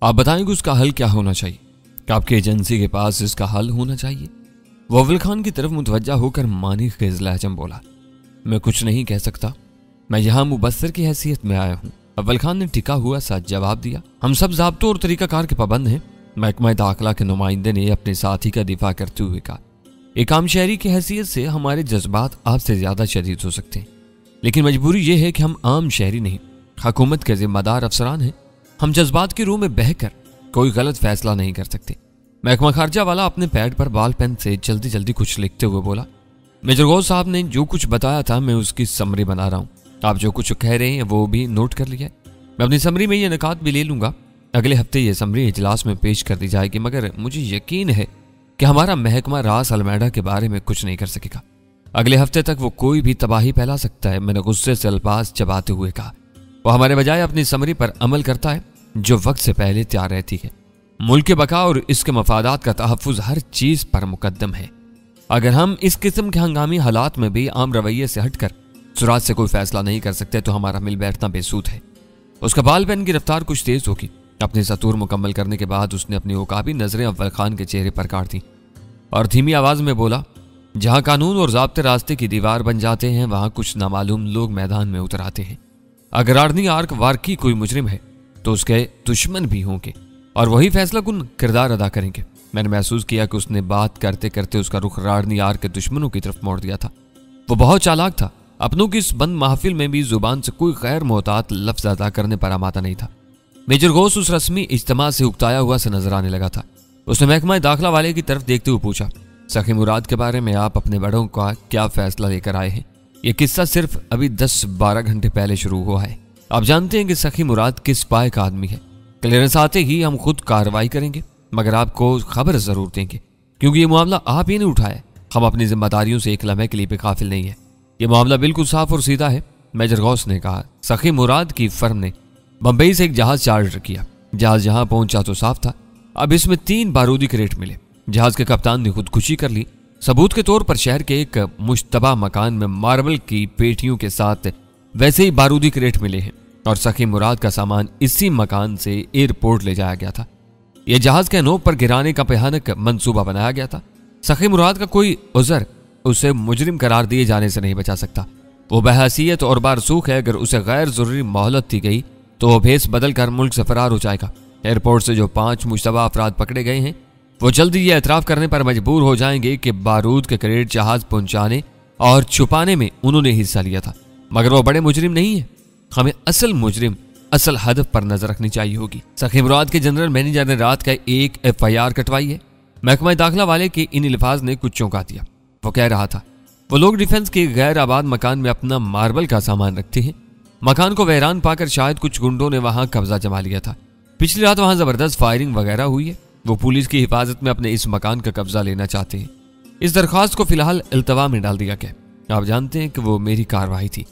आप बताएंगे उसका हल क्या होना चाहिए? क्या आपकी एजेंसी के पास इसका हल होना चाहिए? वो अव्वल खान की तरफ मुतवज्जा होकर मानी खेज लहजम बोला, मैं कुछ नहीं कह सकता, मैं यहाँ मुबस्सिर की हैसियत में आया हूँ। अव्वल खान ने टिका हुआ सा जवाब दिया, हम सब ज़ाब्तों और तरीकाकार के पाबंद हैं। महकमा दाखिला के नुमाइंदे ने अपने साथी का दिफा करते हुए कहा, एक आम शहरी की हैसियत से हमारे जज्बात आपसे ज्यादा शदीद हो सकते हैं, लेकिन मजबूरी यह है कि हम आम शहरी नहीं, हुकूमत के जिम्मेदार अफसरान हैं। हम जज्बात की रूह में बहकर कोई गलत फैसला नहीं कर सकते। महकमा खारजा वाला अपने पैड पर बाल पेन से जल्दी जल्दी कुछ लिखते हुए बोला, मेजर गौस साहब ने जो कुछ बताया था मैं उसकी समरी बना रहा हूँ। आप जो कुछ कह रहे हैं वो भी नोट कर लिया है। मैं अपनी समरी में ये निकात भी ले लूंगा। अगले हफ्ते ये समरी इजलास में पेश कर दी जाएगी, मगर मुझे यकीन है कि हमारा महकमा रास अलमेडा के बारे में कुछ नहीं कर सकेगा। अगले हफ्ते तक वो कोई भी तबाही फैला सकता है। मैंने गुस्से से अल्फाज चबाते हुए कहा, वो हमारे बजाय अपनी समरी पर अमल करता है जो वक्त से पहले तैयार रहती है। मुल्क के बका और इसके मफादात का तहफ़्फ़ुज़ हर चीज पर मुकद्दम है। अगर हम इस किस्म के हंगामी हालात में भी आम रवैये से हटकर सुरात से कोई फैसला नहीं कर सकते तो हमारा मिल बैठना बेसूद है। उसका बाल पेन की रफ्तार कुछ तेज होगी। अपनी सतूर मुकम्मल करने के बाद उसने अपनी उकाबी नजरें अव्वल खान के चेहरे पर काट दी और धीमी आवाज में बोला, जहां कानून और ज़ाब्ते रास्ते की दीवार बन जाते हैं वहां कुछ नामालूम लोग मैदान में उतर आते हैं। अगर आर्नी आर्क वाकई कोई मुजरिम है तो उसके दुश्मन भी होंगे और वही फैसला कुन किरदार अदा करेंगे। मैंने महसूस किया कि उसने बात करते करते उसका रुख रार्नी आर्क के दुश्मनों की तरफ मोड़ दिया था। वो बहुत चालाक था। अपनों की इस बंद महफिल में भी जुबान से कोई गैर मोहतात लफ्ज अदा करने पर आमादा नहीं था। मेजर गौस उस रस्मी इज्तिमा से उकताया हुआ से नजर आने लगा था। उसने महकमा दाखिला वाले की तरफ देखते हुए पूछा, सखी मुराद के बारे में आप अपने बड़ों का क्या फैसला लेकर आए हैं? यह किस्सा सिर्फ अभी 10-12 घंटे पहले शुरू हुआ है। आप जानते हैं कि सखी मुराद किस पाए का आदमी है। क्लियरेंस आते ही हम खुद कार्रवाई करेंगे, मगर आपको खबर जरूर देंगे, क्योंकि ये मामला आप ही ने उठाया। हम अपनी जिम्मेदारियों से एक लम्हे के लिए बेकाफिल नहीं है। यह मामला बिल्कुल साफ और सीधा है। मेजर गौस ने कहा, सखी मुराद की फर्म ने बंबई से एक जहाज चार्टर किया। जहाज जहां पहुंचा तो साफ था। अब इसमें 3 बारूदी क्रेट मिले। जहाज के कप्तान ने खुदकुशी कर ली। सबूत के तौर पर शहर के एक मुश्तबा मकान में मार्बल की पेटियों के साथ वैसे ही बारूदी क्रेट मिले हैं और सखी मुराद का सामान इसी मकान से एयरपोर्ट ले जाया गया था। यह जहाज के नोक पर गिराने का भयानक मंसूबा बनाया गया था। सखी मुराद का कोई उज़र उसे मुजरिम करार दिए जाने से नहीं बचा सकता। वो बहसीयत और बारसूख है। अगर उसे गैर जरूरी मोहलत दी गई तो वो भेस बदल कर मुल्क से फरार हो जाएगा। एयरपोर्ट से जो 5 मुश्तबा अफराद पकड़े गए हैं वो जल्दी ये एतराफ़ करने पर मजबूर हो जाएंगे कि बारूद के क्रेट जहाज पहुंचाने और छुपाने में उन्होंने हिस्सा लिया था, मगर वो बड़े मुजरिम नहीं है। हमें असल मुजरिम, असल हदफ पर नजर रखनी चाहिए होगी। सखी मुराद के जनरल मैनेजर ने रात का एक FIR कटवाई है। महकमा दाखिला वाले के इन अल्फाज ने कुछ चौंका दिया। वो कह रहा था, वो लोग डिफेंस के गैर आबाद मकान में अपना मार्बल का सामान रखते हैं। मकान को वैरान पाकर शायद कुछ गुंडों ने वहां कब्जा जमा लिया था। पिछली रात वहां जबरदस्त फायरिंग वगैरह हुई है। वो पुलिस की हिफाजत में अपने इस मकान का कब्जा लेना चाहते हैं। इस दरख्वास्त को फिलहाल इल्तवा में डाल दिया गया। आप जानते हैं कि वो मेरी कार्रवाई थी।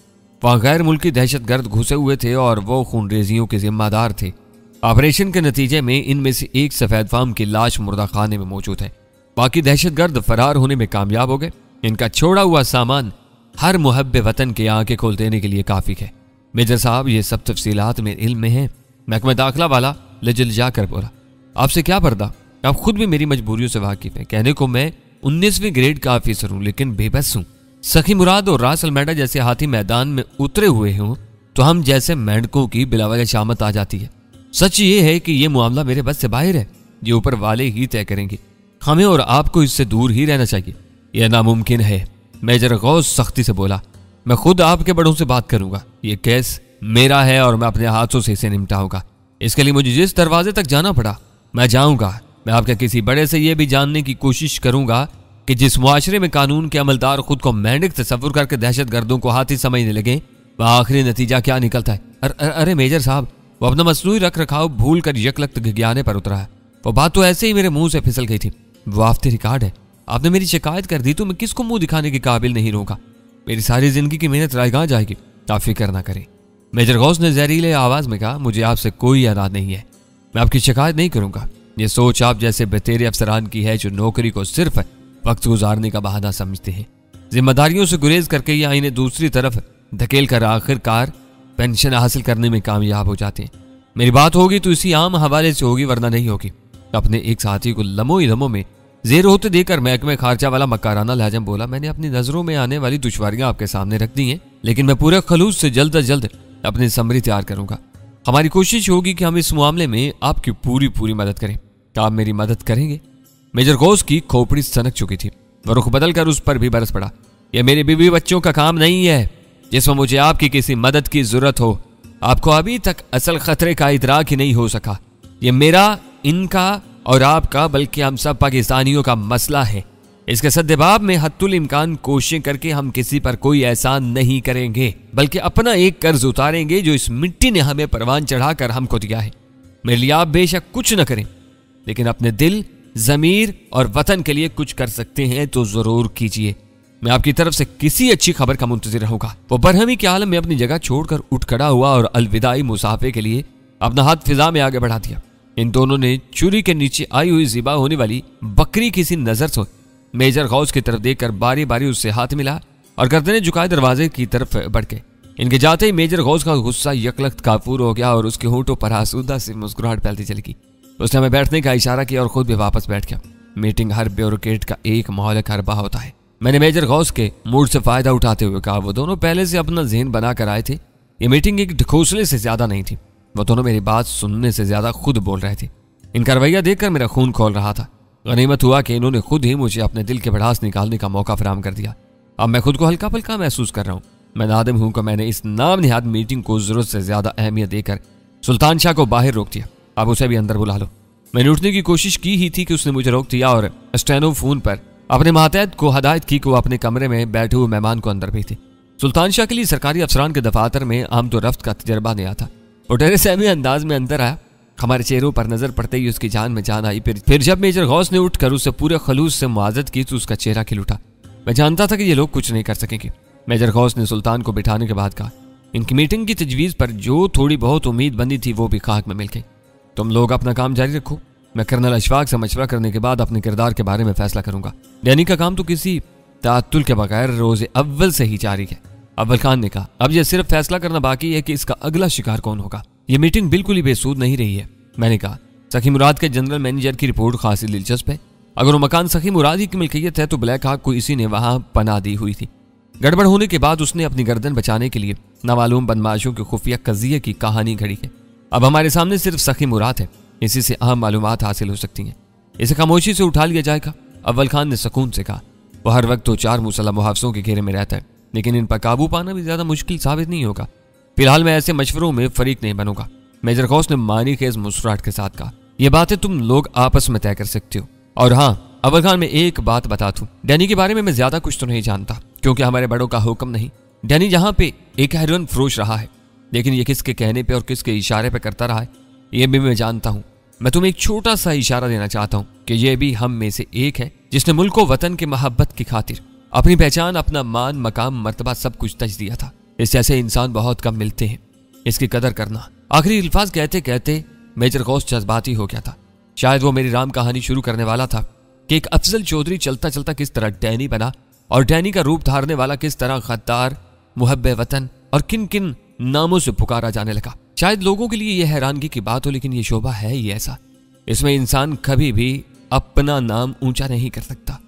वहां गैर मुल्की दहशतगर्द घुसे हुए थे और वो खूनरेजियों के जिम्मेदार थे। ऑपरेशन के नतीजे में इनमें से एक सफेद फार्म की लाश मुर्दा खाने में मौजूद है। बाकी दहशतगर्द फरार होने में कामयाब हो गए। इनका छोड़ा हुआ सामान हर मुहब्बे वतन के आंखें खोल देने के लिए काफी है। मेजर साहब, ये सब तफसीलात में इल्म में है। महकमा दाखिला वाला लजलजा कर बोला, आपसे क्या पर्दा? आप खुद भी मेरी मजबूरियों से वाकिफ हैं। कहने को मैं 19वीं ग्रेड का ऑफिसर हूं, लेकिन बेबस हूं। सखी मुराद और रास अलमेडा जैसे हाथी मैदान में उतरे हुए हों तो हम जैसे मेंढकों की बिलावजह शामत आ जाती है। सच ये है कि यह मामला मेरे बस से बाहर है। ये ऊपर वाले ही तय करेंगे। हमें और आपको इससे दूर ही रहना चाहिए। यह नामुमकिन है। मेजर गौस सख्ती से बोला, मैं खुद आपके बड़ों से बात करूंगा। ये केस मेरा है और मैं अपने हाथों से इसे निपटाऊंगा। इसके लिए मुझे जिस दरवाजे तक जाना पड़ा मैं जाऊंगा। मैं आपके किसी बड़े से यह भी जानने की कोशिश करूंगा कि जिस मुआशरे में कानून के अमलदार खुद को मेंढक तस्वुर करके दहशतगर्दों को हाथी समझने लगे, वह आखिरी नतीजा क्या निकलता है। अरे मेजर साहब, वो अपना मसनूई रख रखाव भूल कर यकलख्त गिज्ञाने पर उतरा है। वो बात तो ऐसे ही मेरे मुंह से फिसल गई थी। वो आफ्ते रिकॉर्ड है। आपने मेरी शिकायत कर दी तो मैं किसको मुंह दिखाने के काबिल नहीं रहूंगा। मेरी सारी जिंदगी की मेहनत रायगाह जाएगी। आप फिक्र ना करें। मेजर गौस ने जहरीले आवाज में कहा, मुझे आपसे कोई अनाद नहीं है। मैं आपकी शिकायत नहीं करूंगा। ये सोच आप जैसे बेतेरे अफसरान की है जो नौकरी को सिर्फ वक्त गुजारने का बहाना समझते हैं। जिम्मेदारियों से गुरेज करके या इन्हें दूसरी तरफ धकेल कर आखिरकार पेंशन हासिल करने में कामयाब हो जाते हैं। मेरी बात होगी तो इसी आम हवाले से होगी, वरना नहीं होगी। अपने एक साथी को लमो में जेर होते देकर महकमे खारजा वाला मक्काराना लहजा में बोला, मैंने अपनी नजरों में आने वाली दुश्वारियां आपके सामने रख दी हैं, लेकिन मैं पूरे खलूस से जल्द अज जल्द अपनी समरी तैयार करूंगा। हमारी कोशिश होगी कि हम इस मामले में आपकी पूरी मदद करें। क्या आप मेरी मदद करेंगे? मेजर गौस की खोपड़ी सनक चुकी थी। वह रुख बदलकर उस पर भी बरस पड़ा। यह मेरे बीवी बच्चों का काम नहीं है जिसमें मुझे आपकी किसी मदद की जरूरत हो। आपको अभी तक असल खतरे का इदराक ही नहीं हो सका। यह मेरा, इनका और आपका, बल्कि हम सब पाकिस्तानियों का मसला है। इसके सद्देबाब में हत्तुल इम्कान कोशिश करके हम किसी पर कोई एहसान नहीं करेंगे, बल्कि अपना एक कर्ज उतारेंगे जो इस मिट्टी ने हमें परवान चढ़ाकर हमको दिया है। मेरे लिए आप बेशक कुछ न करें, लेकिन अपने दिल, जमीर और वतन के लिए कुछ कर सकते हैं तो जरूर कीजिए। मैं आपकी तरफ से किसी अच्छी खबर का मुंतजिर रहूंगा। वो बरहमी के आलम में अपनी जगह छोड़कर उठ खड़ा हुआ और अलविदाई मुसाफे के लिए अपना हाथ फिजा में आगे बढ़ा दिया। इन दोनों ने चूरी के नीचे आई हुई ज़िबा होने वाली बकरी की सी नजर से मेजर गौस की तरफ देखकर बारी बारी उससे हाथ मिला और गर्दनें झुकाए दरवाजे की तरफ बढ़ गए। इनके जाते ही मेजर गौस का गुस्सा यकलख्त काफूर हो गया और उसके होंठों पर आसूदा से मुस्कुराहट फैलती चली गई। उसने हमें बैठने का इशारा किया और खुद भी वापस बैठ गया। मीटिंग हर ब्यूरोक्रेट का एक महौलक हरबा होता है। मैंने मेजर गौस के मूड से फायदा उठाते हुए कहा, वो दोनों पहले से अपना ज़हन बना कर आए थे। ये मीटिंग एक ढकोसले से ज्यादा नहीं थी। वो दोनों मेरी बात सुनने से ज्यादा खुद बोल रहे थे। इनका रवैया देखकर मेरा खून खोल रहा था। गनीमत हुआ कि इन्होंने खुद ही मुझे अपने दिल के भड़ास निकालने का मौका फराहम कर दिया। अब मैं खुद को हल्का फुल्का महसूस कर रहा हूँ। मैं नादिम हूं कि मैंने इस नाम निहाद मीटिंग को जरूरत से ज्यादा अहमियत देकर सुल्तान शाह को बाहर रोक दिया। अब उसे भी अंदर बुला लो। मैंने उठने की कोशिश की ही थी कि उसने मुझे रोक दिया और स्टेनो फोन पर अपने मातहत को हदायत की कि वो अपने कमरे में बैठे हुए मेहमान को अंदर भेजे। सुल्तान शाह के लिए सरकारी अफसरान के दफातर में आमद रफ्त का तजर्बा नया था। वो डरे सहमे अंदाज में अंदर आया। हमारे चेहरों पर नजर पड़ते ही उसकी जान में जान आई। फिर जब मेजर गौस ने उठकर उससे पूरे खलूस से मुआज़त की तो उसका चेहरा खिल उठा। मैं जानता था कि ये लोग कुछ नहीं कर सकेंगे। मेजर गौस ने सुल्तान को बिठाने के बाद कहा, इनकी मीटिंग की तजवीज़ पर जो थोड़ी बहुत उम्मीद बंदी थी वो भी खाक में मिल गई। तुम लोग अपना काम जारी रखो। मैं कर्नल अशफाक से मशवरा करने के बाद अपने किरदार के बारे में फैसला करूंगा। डैनी का काम तो किसी तात्तुल के बगैर रोज़े अव्वल से ही जारी है। अव्वल खान ने कहा, अब यह सिर्फ फैसला करना बाकी है कि इसका अगला शिकार कौन होगा। यह मीटिंग बिल्कुल ही बेसूद नहीं रही है। मैंने कहा, सखी मुराद के जनरल मैनेजर की रिपोर्ट खासी दिलचस्प है। अगर वो मकान सखी मुराद ही की मिल्कियत है तो ब्लैक हाक को इसी ने वहां पनाह दी हुई थी। गड़बड़ होने के बाद उसने अपनी गर्दन बचाने के लिए नामालूम बदमाशों के खुफिया कजिए की कहानी घड़ी है। अब हमारे सामने सिर्फ सखी मुराद है। इसी से अहम मालूमात हासिल हो सकती हैं। इसे खामोशी से उठा लिया जाएगा। अव्वल खान ने सुकून से कहा, वह हर वक्त तो 4 मुसल्लह मुहाफिजों के घेरे में रहता है, लेकिन इन पर काबू पाना भी ज्यादा मुश्किल साबित नहीं होगा। फिलहाल मैं ऐसे मशवरों में फरीक नहीं बनूंगा। मेजर गौस ने मानी खेज मुस्कुराहट के साथ कहा, यह बातें तुम लोग आपस में तय कर सकते हो। और हाँ, अव्वल खान, मैं एक बात बता दूं, डैनी के बारे में मैं ज्यादा कुछ तो नहीं जानता, क्योंकि हमारे बड़ों का हुक्म नहीं। डैनी जहां पे एक हेरोइन फरोश रहा है, लेकिन ये किसके कहने पे और किसके इशारे पे करता रहा है ये भी मैं जानता हूं। मैं तुम्हें एक छोटा सा इशारा देना चाहता हूं कि यह भी हम में से एक है जिसने मुल्क व वतन की मोहब्बत की खातिर अपनी पहचान, अपना मान, मकाम, मर्तबा सब कुछ तज दिया था। इस जैसे इंसान बहुत कम मिलते हैं, इसकी कदर करना। आखिरी अल्फाज कहते कहते मेजर गौस जज्बाती हो गया था। शायद वो मेरी राम कहानी शुरू करने वाला था कि एक अफजल चौधरी चलता चलता किस तरह डैनी बना और डैनी का रूप धारने वाला किस तरह गद्दार, मुहब्बे वतन और किन किन नामों से पुकारा जाने लगा। शायद लोगों के लिए यह हैरानगी की बात हो, लेकिन यह शोभा है ही ऐसा। इसमें इंसान कभी भी अपना नाम ऊंचा नहीं कर सकता।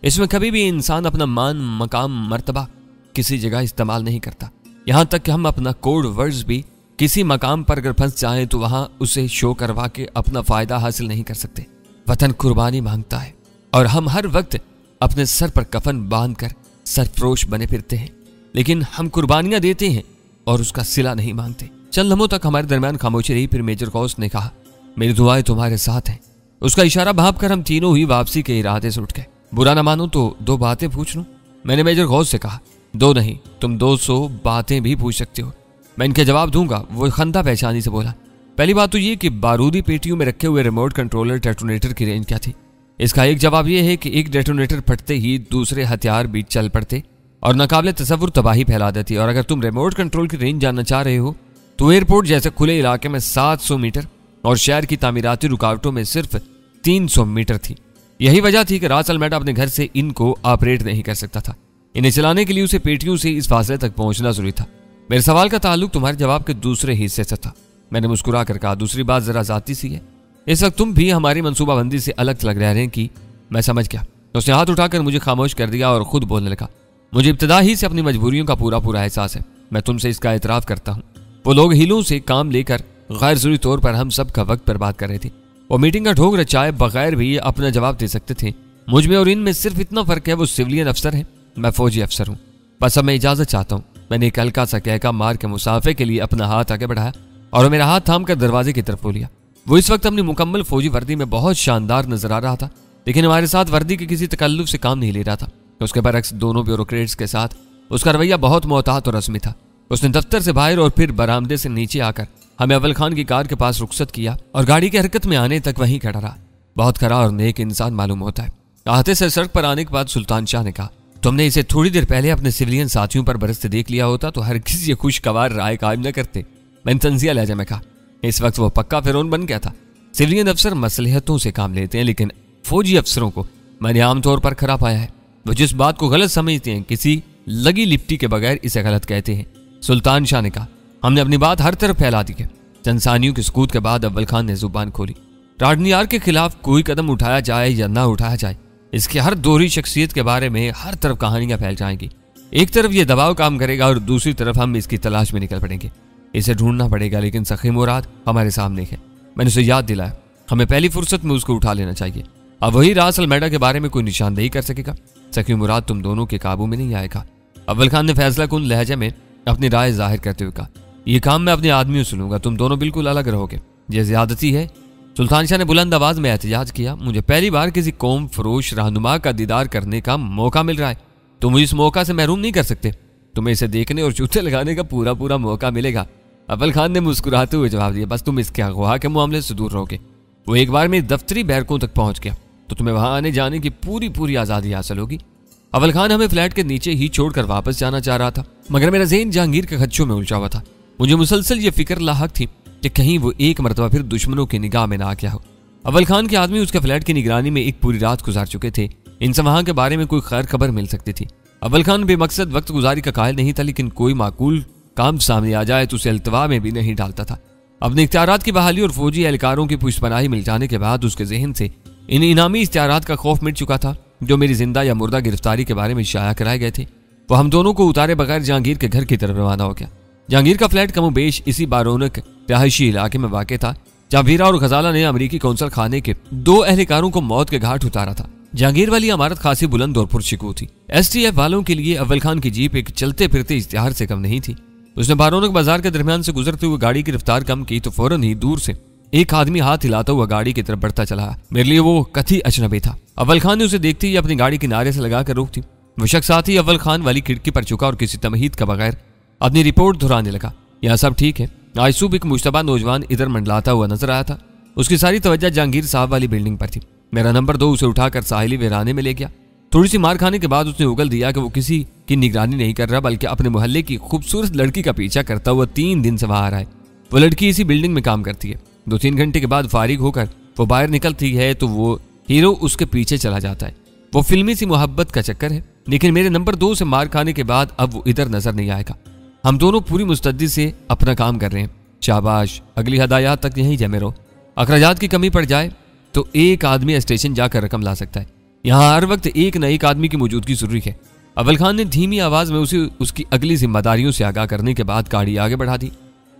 इसमें कभी भी इंसान अपना मान, मकाम, मर्तबा किसी जगह इस्तेमाल नहीं करता। यहां तक कि हम अपना कोड वर्ड्स भी किसी मकाम पर अगर फंस जाएं तो वहां उसे शो करवा के अपना फायदा हासिल नहीं कर सकते। वतन कुर्बानी मांगता है और हम हर वक्त अपने सर पर कफन बांधकर सरफरोश बने फिरते हैं, लेकिन हम कुर्बानियां देते हैं और उसका सिला नहीं मांगते। चंद लम्हों तक हमारे दरमियान खामोशी रही। फिर मेजर गौस ने कहा, मेरी दुआएं तुम्हारे साथ हैं। उसका इशारा भाप कर हम तीनों ही वापसी के इरादे से उठ गए। बुरा ना मानो तो 2 बातें पूछ लूं? मैंने मेजर गौस से कहा। 2 नहीं, तुम 200 बातें भी पूछ सकते हो, मैं इनके जवाब दूंगा। वो खंदा पहचानी से बोला, पहली बात तो ये कि बारूदी पेटियों में रखे हुए रिमोट कंट्रोलर डेटोनेटर की रेंज क्या थी? इसका एक जवाब यह है कि एक डेटोनेटर फटते ही दूसरे हथियार भी चल पड़ते और नाकाबिले तसव्वुर तबाही फैला देती। और अगर तुम रिमोट कंट्रोल की रेंज जानना चाह रहे हो तो एयरपोर्ट जैसे खुले इलाके में 700 मीटर और शहर की तामीराती रुकावटों में सिर्फ 300 मीटर थी। यही वजह थी कि रास अलमेडा अपने घर से इनको ऑपरेट नहीं कर सकता था। इन्हें चलाने के लिए उसे पेटियों से इस फासले तक पहुंचना जरूरी था। मेरे सवाल का ताल्लुक तुम्हारे जवाब के दूसरे हिस्से से था। मैंने मुस्कुरा कर कहा, दूसरी बात जरा जाती सी है, इस वक्त तुम भी हमारी मनसूबाबंदी से अलग थलग रह रहे हैं कि। मैं समझ गया। उसने हाथ उठाकर मुझे खामोश कर दिया और खुद बोलने लगा, मुझे इब्तिदा ही से अपनी मजबूरियों का पूरा पूरा एहसास है। मैं तुमसे इसका एतराफ़ करता हूँ। वो लोग हीलों से काम लेकर गैर ज़रूरी तौर पर हम सब का वक्त बर्बाद कर रहे थे। वो मीटिंग का ढोंग रचाए बगैर भी अपना जवाब दे सकते थे। मुझ में और इनमें सिर्फ इतना फ़र्क है, वो सिविलियन अफसर है, मैं फौजी अफसर हूँ। बस अब मैं इजाज़त चाहता हूँ। मैंने एक हल्का सा कहका मार के मुसाफे के लिए अपना हाथ आगे बढ़ाया और मेरा हाथ थाम कर दरवाजे की तरफ लिया। वो इस वक्त अपनी मुकम्मल फौजी वर्दी में बहुत शानदार नजर आ रहा था, लेकिन हमारे साथ वर्दी के किसी तकल्लुफ से काम नहीं ले रहा था। उसके बरक्स दोनों ब्यूरोक्रेट्स के साथ उसका रवैया बहुत मोहतात और रस्मी था। उसने दफ्तर से बाहर और फिर बरामदे से नीचे आकर हमें अव्वल खान की कार के पास रुखसत किया और गाड़ी की हरकत में आने तक वहीं खड़ा रहा। बहुत खरा और नेक इंसान मालूम होता है। आहते से सड़क पर आने के बाद सुल्तान शाह ने कहा, तुमने इसे थोड़ी देर पहले अपने सिविलियन साथियों पर बरसते देख लिया होता तो हर किसी ये खुशगवार राय कायम न करते। मैंने तंजिया लहजा में कहा। इस वक्त वो पक्का फिरौन बन गया था। सिविलियन अफसर मसलहतों से काम लेते हैं, लेकिन फौजी अफसरों को मैंने आमतौर पर खरा पाया है। वो जिस बात को गलत समझते हैं, किसी लगी लिपटी के बगैर इसे गलत कहते हैं। सुल्तान शाह ने कहा, हमने अपनी बात हर तरफ फैला दी है। चंद सानियों की सुकूत के बाद अव्वल खान ने जुबान खोली। राडनियार के खिलाफ कोई कदम उठाया जाए या ना उठाया जाए, इसकी हर दोहरी शख्सियत के बारे में हर तरफ कहानियां फैल जाएंगी। एक तरफ ये दबाव काम करेगा और दूसरी तरफ हम इसकी तलाश में निकल पड़ेंगे। इसे ढूंढना पड़ेगा, लेकिन सखी मुराद हमारे सामने है। मैंने उसे याद दिलाया, हमें पहली फुर्सत में उसको उठा लेना चाहिए। अब वही रास अलमेडा के बारे में कोई निशानदेही कर सकेगा। सखी मुराद तुम दोनों के काबू में नहीं आएगा। अव्वल खान ने फैसला कुन लहजे में अपनी राय जाहिर करते हुए कहा, यह काम मैं अपने आदमियों से लूंगा, तुम दोनों बिल्कुल अलग रहोगे। यह ज्यादती है। सुल्तान शाह ने बुलंद आवाज में एहतजाज किया, मुझे पहली बार किसी कौम फरोश रहनुमा का दीदार करने का मौका मिल रहा है। तुम इस मौका से महरूम नहीं कर सकते। तुम्हें इसे देखने और जूते लगाने का पूरा पूरा मौका मिलेगा। अव्वल खान ने मुस्कुराते हुए जवाब दिया, बस तुम इसके अगवा के मामले से दूर रहोगे। वो एक बार मेरी दफ्तरी बैरकों तक पहुंच गया तो तुम्हें वहां आने जाने की पूरी पूरी आज़ादी हासिल होगी। अव्वल खान हमें फ्लैट के नीचे ही छोड़कर वापस जाना चाह रहा था, मगर मेरा ज़हन जहांगीर के खदशों में उलझा हुआ था। मुझे मुसलसल ये फिक्र लाहक थी कि कहीं वो एक मरतबा फिर दुश्मनों की निगाह में ना आ गया हो। अव्वल खान के आदमी उसके फ्लैट की निगरानी में एक पूरी रात गुजार चुके थे। इनसे वहां के बारे में कोई खैर खबर मिल सकती थी। अव्वल खान बेमकसद वक्त गुजारी का कायल नहीं था, लेकिन कोई माकूल काम सामने आ जाए तो उसे अल्तवा में भी नहीं डालता था। अपने इख्तियारात की बहाली और फौजी एहलकारों की पुष्पनाही मिल जाने के बाद उसके जहन से इन इनामी इख्तियारात का खौफ मिट चुका था जो मेरी जिंदा या मुर्दा गिरफ्तारी के बारे में शाया कराए गए थे। वो हम दोनों को उतारे बगैर जहांगीर के घर की तरफ रवाना हो गया। जहांगीर का फ्लैट कमोबेश इसी बारौनक रहायशी इलाके में वाक़ था जहाँ वीरा और गजाला ने अमरीकी कौंसल खाने के 2 एहलकारों को मौत के घाट उतारा था। जहांगीर वाली इमारत खासी बुलंद और पुरशिकू थी। STF वालों के लिए अव्वल खान की जीप एक चलते फिरते इश्तिहार से कम नहीं थी। उसने बारौनक बाजार के दरमियान से गुजरते हुए गाड़ी की रफ्तार कम की तो फौरन ही दूर से एक आदमी हाथ हिलाता हुआ गाड़ी की तरफ बढ़ता चला। मेरे लिए वो कथी अजनबी था। अव्वल खान ने उसे देखते ही अपनी गाड़ी किनारे से लगाकर रोक दी। वो शख्स साथ ही अव्वल खान वाली खिड़की पर चुका और किसी तमहीद का बगैर अपनी रिपोर्ट दोहराने लगा। यहाँ सब ठीक है। आज सुबह एक मुश्तबा नौजवान इधर मंडलाता हुआ नजर आया था। उसकी सारी तवज्जो जहांगीर साहब वाली बिल्डिंग पर थी। मेरा नंबर 2 उसे उठाकर साहिली वीराने में ले गया। थोड़ी सी मार खाने के बाद उसने उगल दिया कि वो किसी की निगरानी नहीं कर रहा बल्कि अपने मोहल्ले की खूबसूरत लड़की का पीछा करता हुआ 3 दिन से वहां आ रहा है। वो लड़की इसी बिल्डिंग में काम करती है। 2-3 घंटे के बाद फारिग होकर वो बाहर निकलती है तो वो हीरो उसके पीछे चला जाता है। वो फिल्मी सी मोहब्बत का चक्कर है, लेकिन मेरे नंबर 2 से मार खाने के बाद अब वो इधर नजर नहीं आएगा। हम दोनों पूरी मुस्तद्दी से अपना काम कर रहे हैं। शाबाश, अगली हदायत तक यहीं जमे रहो। अखराजात की कमी पड़ जाए तो एक आदमी स्टेशन जाकर रकम ला सकता है। यहाँ हर वक्त एक न एक आदमी की मौजूदगी जरूरी है। अव्वल खान ने धीमी आवाज में उसे उसकी अगली जिम्मेदारियों से आगाह करने के बाद गाड़ी आगे बढ़ा दी।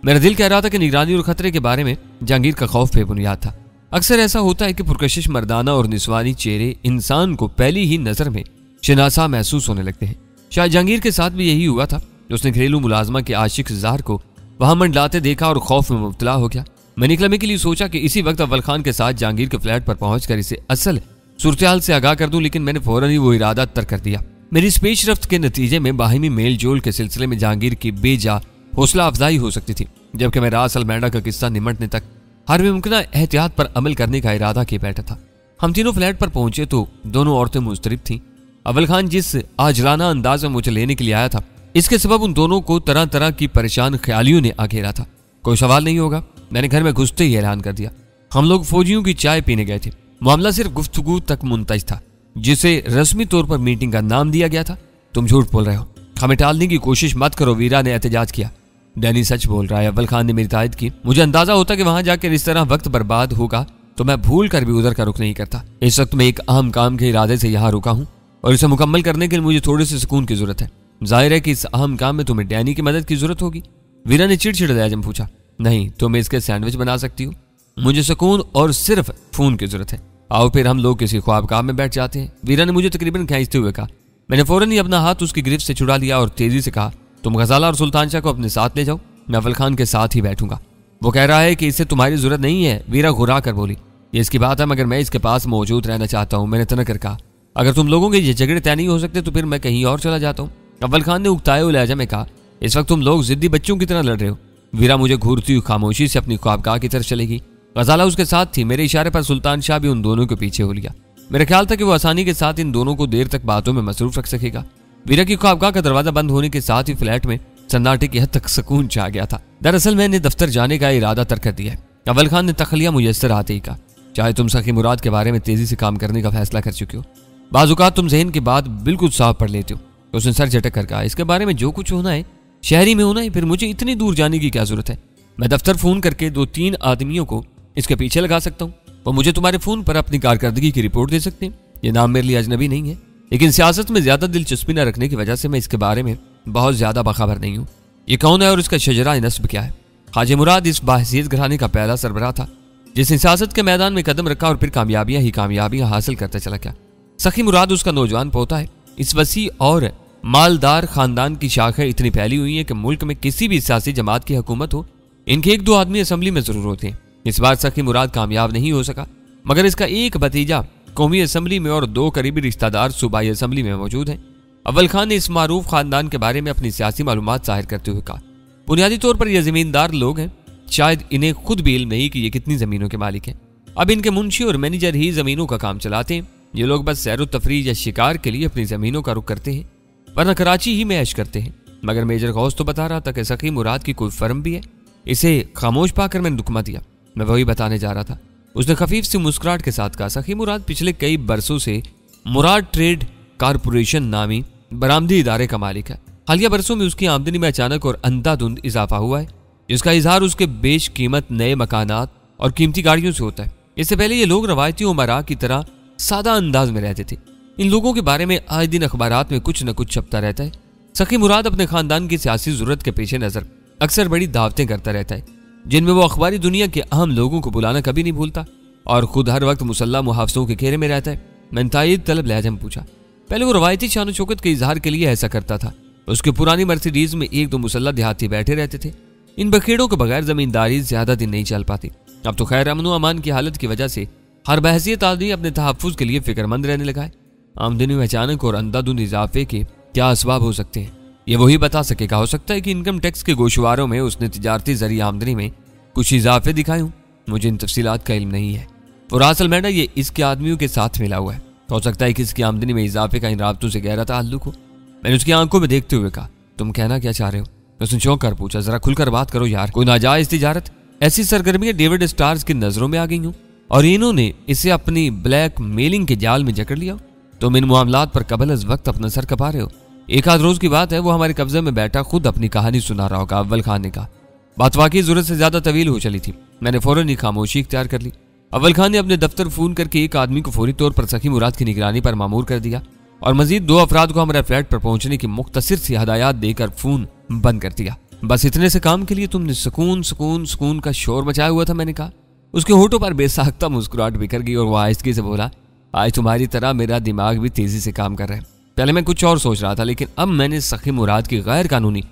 मेरा दिल कह रहा था कि निगरानी और खतरे के बारे में जहांगीर का खौफ बेबुनियाद था। अक्सर ऐसा होता है कि पुरकशिश मर्दाना और निस्वानी चेहरे इंसान को पहली ही नजर में शनासा महसूस होने लगते हैं। शायद जहांगीर के साथ भी यही हुआ था। उसने घरेलू मुलाजमा के आशिक ज़ार को वहां मंडलाते देखा और खौफ में मुब्तला हो गया। मैंने निकलने के लिए सोचा कि इसी वक्त अव्वल खान के साथ जहांगीर के फ्लैट पर पहुंचकर इसे असल सूरत-ए-हाल से आगाह कर दूं, लेकिन मैंने फौरन ही वो इरादा तर्क कर दिया। मेरी इस पेशरफ्त के नतीजे में बाहिमी मेल जोल के सिलसिले में जहांगीर की बेजा हौसला अफजाई हो सकती थी, जबकि मैं रास अलमेडा का किस्सा निमटने तक हर मुमकिन एहतियात पर अमल करने का इरादा किए बैठा था। हम तीनों फ्लैट पर पहुंचे तो दोनों औरतें मुस्तरिब थीं। अव्वल खान जिस आजलाना अंदाज में मुझे लेने के लिए आया था, इसके सबब उन दोनों को तरह तरह की परेशान ख्यालियों ने घेरा था। कोई सवाल नहीं होगा, मैंने घर में घुसते ही ऐलान कर दिया। हम लोग फौजियों की चाय पीने गए थे। मामला सिर्फ गुफ्तगू तक मुंतज था, जिसे रस्मी तौर पर मीटिंग का नाम दिया गया था। तुम झूठ बोल रहे हो, हमें टालने की कोशिश मत करो, वीरा ने एहतजाज किया। डैनी सच बोल रहा है। अव्वल खान ने मेरी तायद की। मुझे अंदाजा होता कि वहां जाकर इस तरह वक्त बर्बाद होगा तो मैं भूल कर भी उधर का रुख नहीं करता। इस वक्त मैं एक अहम काम के इरादे से यहाँ रुका हूँ और इसे मुकम्मल करने के लिए मुझे थोड़े से सुकून की जरूरत है। जाहिर है कि इस अहम काम में तुम्हें डैनी की मदद की जरूरत होगी। वीरा ने चिड़चिड़ लहजे पूछा। नहीं, तुम इसके सैंडविच बना सकती हो। मुझे सुकून और सिर्फ फोन की जरूरत है। आओ फिर हम लोग किसी ख्वाबगाह में बैठ जाते हैं, वीरा ने मुझे तकरीबन खींचते हुए कहा। मैंने फौरन ही अपना हाथ उसकी गिरफ्त से छुड़ा लिया और तेजी से कहा, तुम गजाला और सुल्तान शाह को अपने साथ ले जाओ, मैं अव्वल खान के साथ ही बैठूंगा। वो कह रहा है कि इससे तुम्हारी जरूरत नहीं है, वीरा घुरा कर बोली। ये इसकी बात है, मगर मैं इसके पास मौजूद रहना चाहता हूँ, मैंने तनक कर कहा। अगर तुम लोगों के ये झगड़े तय नहीं हो सकते तो फिर मैं कहीं और चला जाता हूँ, अव्वल खान ने उकताए हुए लहजे में कहा। इस वक्त तुम लोग जिद्दी बच्चों की तरह लड़ रहे हो। वीरा मुझे घूरती हुई खामोशी से अपनी ख्वाबगाह की तरफ चलेगी। गजाला उसके साथ थी। मेरे इशारे पर सुल्तान शाह भी उन दोनों के पीछे हो लिया। मेरा ख्याल था कि वो आसानी के साथ इन दोनों को देर तक बातों में मसरूफ रख सकेगा। वीरा की ख्वाबगाह का दरवाजा बंद होने के साथ ही फ्लैट में सन्नाटे की हद तक सुकून छा गया था। दरअसल मैंने दफ्तर जाने का इरादा तर्क कर दिया है। अव्वल खान ने तखलिया मुयस्सर आते ही कहा, चाहे तुम सखी मुराद के बारे में तेजी से काम करने का फैसला कर चुके हो, बाज़-औक़ात तुम ज़हन की बात बिल्कुल साफ पढ़ लेते हो। उसने सर झटक कर कहा, इसके बारे में जो कुछ होना है शहरी में होना है, फिर मुझे इतनी दूर जाने की क्या जरूरत है। मैं दफ्तर फोन करके 2-3 आदमियों को इसके पीछे लगा सकता हूँ, वो मुझे तुम्हारे फोन पर अपनी कारकर्दगी की रिपोर्ट दे सकते हैं। ये नाम मेरे लिए अजनबी नहीं है, लेकिन सियासत में ज्यादा दिलचस्पी न रखने की वजह से मैं इसके बारे में बहुत ज्यादा बाखबर नहीं हूँ। ये कौन है और इसका शजरा नस्ब क्या है? ख्वाजा मुराद इस बाहसीत घराने का पहला सरबराह था जिसने सियासत के मैदान में कदम रखा और फिर कामयाबियां ही कामयाबियां हासिल करता चला गया। सखी मुराद उसका नौजवान पोता है। इस वसी और मालदार खानदान की शाखें इतनी फैली हुई हैं कि मुल्क में किसी भी सियासी जमात की हुकूमत हो, इनके 1-2 आदमी असेंबली में जरूर होते हैं। इस बार सखी मुराद कामयाब नहीं हो सका, मगर इसका एक भतीजा कौमी असेंबली में और 2 करीबी रिश्तेदार सूबाई असेंबली में मौजूद हैं। अव्वल खान ने इस मारूफ खानदान के बारे में अपनी सियासी मालूमात जाहिर करते हुए कहा, बुनियादी तौर पर यह जमींदार लोग हैं, शायद इन्हें खुद भी इल्म नहीं कि ये कितनी जमीनों के मालिक हैं। अब इनके मुंशी और मैनेजर ही जमीनों का काम चलाते हैं। ये लोग बस सैर तफरीह या शिकार के लिए अपनी जमीनों का रुख करते हैं, वरना कराची ही में ऐश करते हैं। मगर मेजर गौस तो बता रहा था कि सखी मुराद की कोई फर्म भी है। इसे खामोश पाकर मैंने दुकमा दिया। मैं वही बताने जा रहा था। उसने खफीफ से मुस्कुराहट के साथ कहा, सखी मुराद पिछले कई बरसों से मुराद ट्रेड कारपोरेशन नामी बरामदी इदारे का मालिक है। हालिया बरसों में उसकी आमदनी में अचानक और अंधाधुंध इजाफा हुआ है, जिसका इजहार उसके बेश कीमत नए मकानात और कीमती गाड़ियों से होता है। इससे पहले ये लोग रवायती उमरा की तरह सादा अंदाज में रहते थे। इन लोगों के बारे में आए दिन अखबारात में कुछ न कुछ छपता रहता है। सखी मुराद अपने खानदान की सियासी जरूरत के पेश नजर अक्सर बड़ी दावतें करता रहता है, जिनमें वो अखबारी दुनिया के अहम लोगों को बुलाना कभी नहीं भूलता और खुद हर वक्त मुसल्ला मुहाफिजों के घेरे में रहता है। मैंने तायद तलब लहजे में पूछा। पहले वो रवायती शान शौकत के इजहार के लिए ऐसा करता था। उसके पुरानी मर्सिडीज में 1-2 मुसल्ला देहाती बैठे रहते थे। इन बखेड़ों के बगैर जमींदारी ज्यादा दिन नहीं चल पाती। अब तो खैर अमन अमान की हालत की वजह से हर बहसियत आदमी अपने तहफ्फुज के लिए फिक्रमंद रहने लगा है। आमदनी में अचानक और अंधाधुंध इजाफे के क्या असबाब हो सकते हैं, ये वही बता सकेगा। हो सकता है कि इनकम टैक्स के गोशवारों में उसने तिजारती जरिए आमदनी में कुछ इजाफे दिखाए हों। मुझे इन तफसीलात का इल्म नहीं है। और असल में ये इसके आदमियों के साथ मिला हुआ है। हो सकता है कि इसकी आमदनी में इजाफे का इन राब्तों से गहरा ताल्लुक हो। मैंने उसकी आंखों में देखते हुए कहा, तुम कहना क्या चाह रहे हो? उसने चौंक कर पूछा, जरा खुलकर बात करो यार, कोई नाजायज तिजारत? ऐसी सरगर्मियां डेविड स्टार्स की नजरों में आ गई हूं और इन्होंने इसे अपनी ब्लैक मेलिंग के जाल में जकड़ लिया। तुम इन मामलात पर कबल अज वक्त अपना सर कपा रहे हो। एक आध रोज की बात है, वो हमारे कब्जे में बैठा खुद अपनी कहानी सुना रहा होगा। अव्वल खान ने कहा। बात वाकई जरूरत से ज्यादा तवील हो चली थी। मैंने फौरन ही खामोशी इख्तियार कर ली। अव्वल खान ने अपने दफ्तर फोन करके एक आदमी को फौरी तौर पर सखी मुराद की निगरानी पर मामूर कर दिया और मजीद 2 अफराद को हमारे फ्लैट पर पहुंचने की मुख्तसर सी हदायत देकर फोन बंद कर दिया। बस इतने से काम के लिए तुमने सुकून सुकून सुकून का शोर मचाया हुआ था, मैंने कहा। उसके होठों पर बेसाख्ता मुस्कुराहट बिखर गई और वह आहिस्तगी से बोला, आज तुम्हारी तरह मेरा दिमाग भी तेजी से काम कर रहा है। पहले मैं कुछ और सोच रहा था, लेकिन अब मैंने सखी मुराद की गैर कानूनी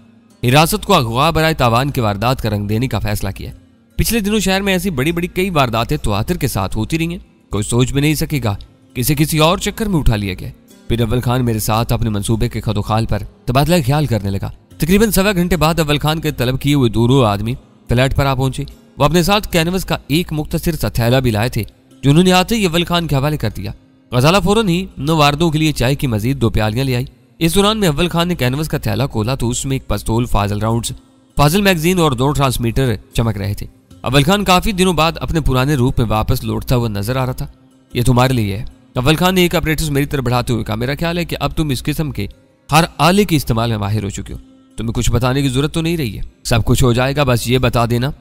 हिरासत को अगवा बराए तावान की वारदात का रंग देने का फैसला किया। पिछले दिनों शहर में ऐसी बड़ी बड़ी कई वारदातें तवातिर के साथ होती रही हैं। कोई सोच भी नहीं सकेगा किसी किसी और चक्कर में उठा लिया गया। फिर अव्वल खान मेरे साथ अपने मंसूबे के खदोखाल पर तबादला ख्याल करने लगा। तकरीबन 1.25 घंटे बाद अव्वल खान के तलब किए हुए दोनों आदमी फ्लैट पर आ पहुंचे। वो अपने साथ कैनवस का एक मुख्तसर सा थैला भी लाए थे, जो उन्होंने आते ही अव्वल खान के हवाले कर दिया। गजाला फौरन ही 9 वारदों के लिए चाय की मजीद 2 प्यालियां ले आई। इस दौरान में अव्वल खान ने कैनवस का थैला खोला तो उसमें एक पिस्तौल, फाजल राउंड्स, फाजल मैगजीन और 2 ट्रांसमीटर चमक रहे थे। अव्वल खान काफी दिनों बाद अपने पुराने रूप में वापस लौटता हुआ नजर आ रहा था। ये तुम्हारे लिए है। अव्वल खान ने एक ऑपरेटर्स मेरी तरफ बढ़ाते हुए कहा, मेरा ख्याल है कि अब तुम इस किस्म के हर आले के इस्तेमाल में माहिर हो चुके हो। तुम्हें कुछ बताने की जरूरत तो नहीं रही है, सब कुछ हो जाएगा, बस ये बता देना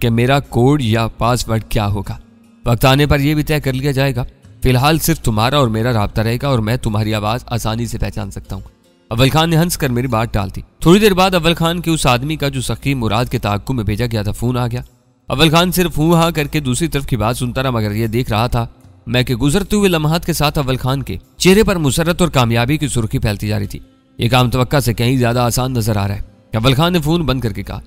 कि मेरा कोड या पासवर्ड क्या होगा। वक्त आने पर यह भी तय कर लिया जाएगा। फिलहाल सिर्फ तुम्हारा और मेरा राब्ता रहेगा और मैं तुम्हारी आवाज आसानी से पहचान सकता हूँ। अव्वल खान ने हंस कर मेरी बात टाल दी। थोड़ी देर बाद अव्वल खान के उस आदमी का जो सखी मुराद के ताक्कुब में भेजा गया था फोन आ गया। अव्वल खान सिर्फ हूं हाँ करके दूसरी तरफ की बात सुनता रहा, मगर यह देख रहा था मैं कि गुजरते हुए लम्हात के साथ अव्वल खान के चेहरे पर मुसरत और कामयाबी की सुर्खी फैलती जा रही थी। यह काम तवक्का से कहीं ज्यादा आसान नजर आ रहा है। अव्वल खान ने फोन बंद करके कहा,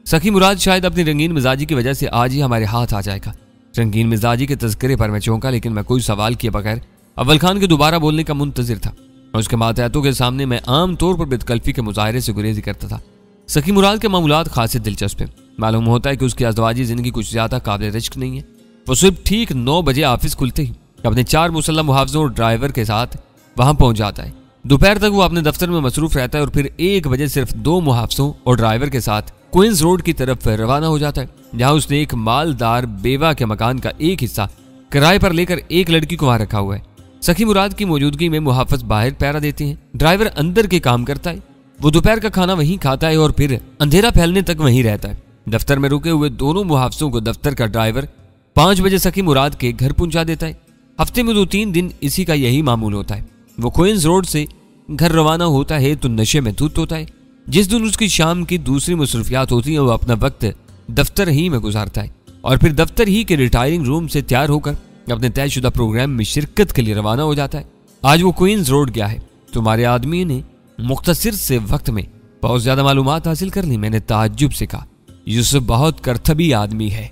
सखी मुराद शायद अपनी रंगीन मिजाजी की वजह से आज ही हमारे हाथ आ जाएगा। रंगीन मिजाजी के तज़किरे पर मैं चौंका, लेकिन मैं कोई सवाल किए बगैर अव्वल खान के दोबारा बोलने का मुंतजिर था। और उसके मातहतों के सामने मैं आम तौर पर बेतकल्फी के मुजाहरे से गुरेजी करता था। सखी मुराद के मामूलात खासे दिलचस्प हैं। मालूम होता है कि उसकी अज़दवाजी जिंदगी कुछ ज्यादा काबिल रिश्क नहीं है। वो सिर्फ ठीक 9 बजे ऑफिस खुलते ही अपने 4 मुसल्लम मुहाफ़िज़ों और ड्राइवर के साथ वहां पहुंच जाता है। दोपहर तक वो अपने दफ्तर में मसरूफ रहता है और फिर 1 बजे सिर्फ 2 मुहाफ़िज़ों और ड्राइवर के साथ क्वींस रोड की तरफ रवाना हो जाता है, जहां उसने एक मालदार बेवा के मकान का एक हिस्सा किराए पर लेकर एक लड़की को वहां रखा हुआ है। सखी मुराद की मौजूदगी में मुहाफ़िज़ बाहर पहरा देते हैं, ड्राइवर अंदर के काम करता है। वो दोपहर का खाना वहीं खाता है और फिर अंधेरा फैलने तक वहीं रहता है। दफ्तर में रुके हुए दोनों मुहाफ़िज़ों को दफ्तर का ड्राइवर 5 बजे सखी मुराद के घर पहुंचा देता है। हफ्ते में 2-3 दिन इसी का यही मामूल होता है। वो क्वींस रोड से घर रवाना होता है तो नशे में धुत होता है। जिस दिन उसकी शाम की दूसरी मसरूफियात होती है वो अपना वक्त दफ्तर ही में गुजारता है और फिर दफ्तर ही के रिटायरिंग रूम से तैयार होकर अपने तयशुदा प्रोग्राम में शिरकत के लिए रवाना हो जाता है। आज वो क्वींस रोड गया है। तुम्हारे आदमी ने मुख्तसर से वक्त में बहुत ज्यादा मालूमात हासिल कर ली। मैंने ताज्जुब से कहा, यूसुफ बहुत करतबी आदमी है।